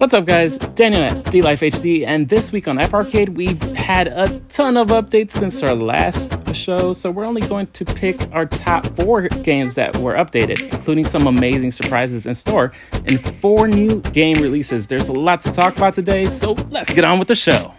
What's up guys, Daniel at DLifeHD, and this week on App Arcade we've had a ton of updates since our last show, so we're only going to pick our top 4 games that were updated, including some amazing surprises in store, and 4 new game releases. There's a lot to talk about today, so let's get on with the show.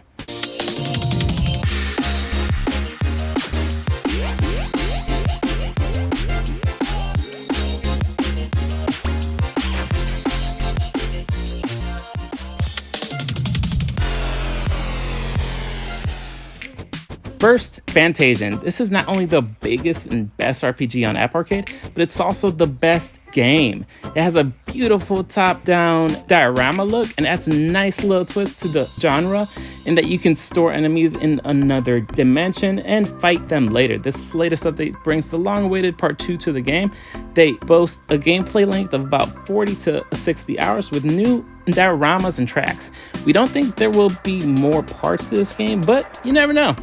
First, Fantasian. This is not only the biggest and best RPG on App Arcade, but it's also the best game. It has a beautiful top-down diorama look and adds a nice little twist to the genre in that you can store enemies in another dimension and fight them later. This latest update brings the long-awaited part 2 to the game. They boast a gameplay length of about 40 to 60 hours with new dioramas and tracks. We don't think there will be more parts to this game, but you never know.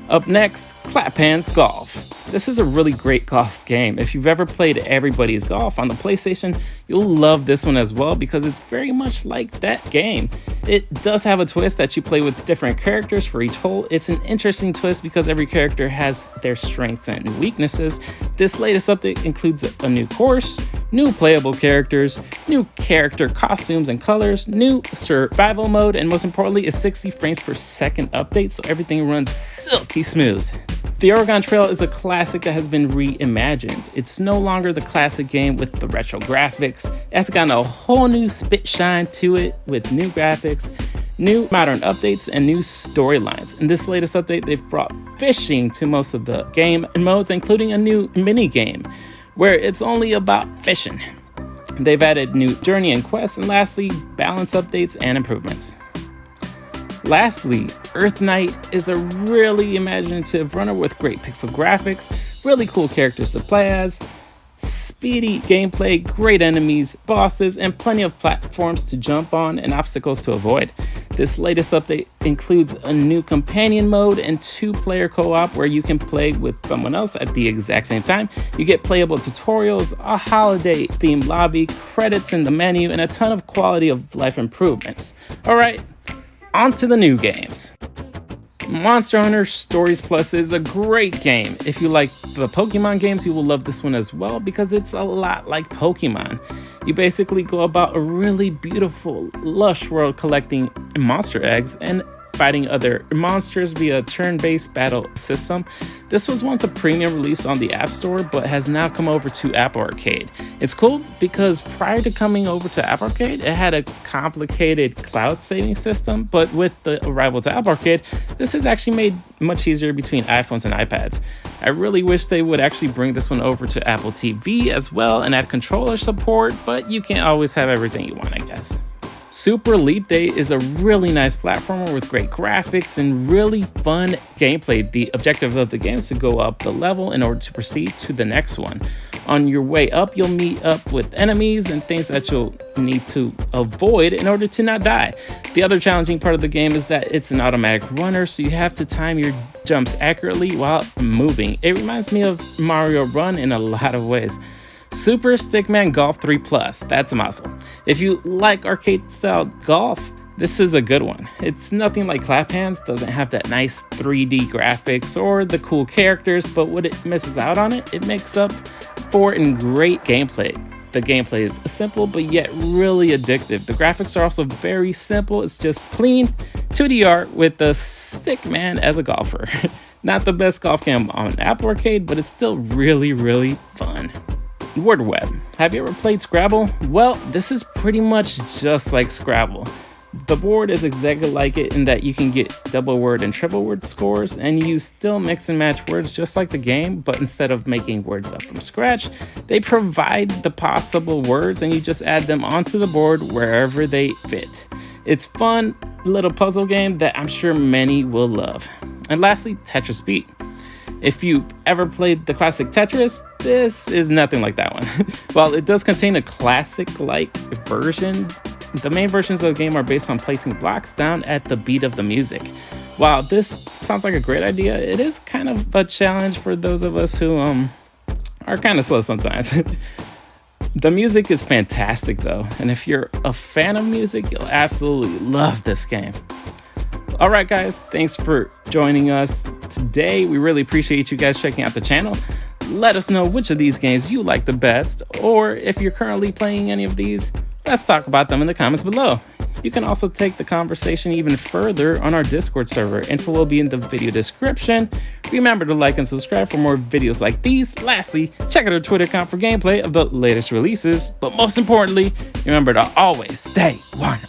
Up next, Clap Hands Golf. This is a really great golf game. If you've ever played Everybody's Golf on the PlayStation, you'll love this one as well because it's very much like that game. It does have a twist that you play with different characters for each hole. It's an interesting twist because every character has their strengths and weaknesses. This latest update includes a new course, new playable characters, new character costumes and colors, new survival mode, and most importantly, a 60 frames per second update so everything runs silky smooth. The Oregon Trail is a classic that has been reimagined. It's no longer the classic game with the retro graphics. It has gotten a whole new spit shine to it with new graphics, new modern updates, and new storylines. In this latest update, they've brought fishing to most of the game modes, including a new mini game where it's only about fishing. They've added new journey and quests, and lastly, balance updates and improvements. Lastly, Earth Knight is a really imaginative runner with great pixel graphics, really cool characters to play as, speedy gameplay, great enemies, bosses, and plenty of platforms to jump on and obstacles to avoid. This latest update includes a new companion mode and 2-player co-op where you can play with someone else at the exact same time. You get playable tutorials, a holiday-themed lobby, credits in the menu, and a ton of quality of life improvements. Alright, on to the new games. Monster Hunter Stories Plus is a great game. If you like the Pokemon games, you will love this one as well because it's a lot like Pokemon. You basically go about a really beautiful, lush world collecting monster eggs and fighting other monsters via a turn-based battle system. This was once a premium release on the App Store, but has now come over to App Arcade. It's cool because prior to coming over to App Arcade, it had a complicated cloud saving system, but with the arrival to App Arcade, this is actually made much easier between iPhones and iPads. I really wish they would actually bring this one over to Apple TV as well and add controller support, but you can't always have everything you want, I guess. Super Leap Day is a really nice platformer with great graphics and really fun gameplay. The objective of the game is to go up the level in order to proceed to the next one. On your way up, you'll meet up with enemies and things that you'll need to avoid in order to not die. The other challenging part of the game is that it's an automatic runner, so you have to time your jumps accurately while moving. It reminds me of Mario Run in a lot of ways. Super Stickman Golf 3 Plus, that's a mouthful. If you like arcade-style golf, this is a good one. It's nothing like Clap Hands, doesn't have that nice 3D graphics or the cool characters, but what it misses out on it makes up for in great gameplay. The gameplay is simple, but yet really addictive. The graphics are also very simple, it's just clean 2D art with the Stickman as a golfer. Not the best golf game on App Arcade, but it's still really, really fun. Word Web. Have you ever played Scrabble? Well, this is pretty much just like Scrabble. The board is exactly like it in that you can get double word and triple word scores, and you still mix and match words just like the game, but instead of making words up from scratch, they provide the possible words and you just add them onto the board wherever they fit. It's fun little puzzle game that I'm sure many will love. And lastly, Tetris Beat. If you've ever played the classic Tetris, this is nothing like that one. While it does contain a classic-like version, the main versions of the game are based on placing blocks down at the beat of the music. While this sounds like a great idea, it is kind of a challenge for those of us who are kind of slow sometimes. The music is fantastic though, and if you're a fan of music, you'll absolutely love this game. All right, guys, thanks for joining us today. We really appreciate you guys checking out the channel. Let us know which of these games you like the best, or if you're currently playing any of these, let's talk about them in the comments below. You can also take the conversation even further on our Discord server. Info will be in the video description. Remember to like and subscribe for more videos like these. Lastly, check out our Twitter account for gameplay of the latest releases. But most importantly, remember to always stay one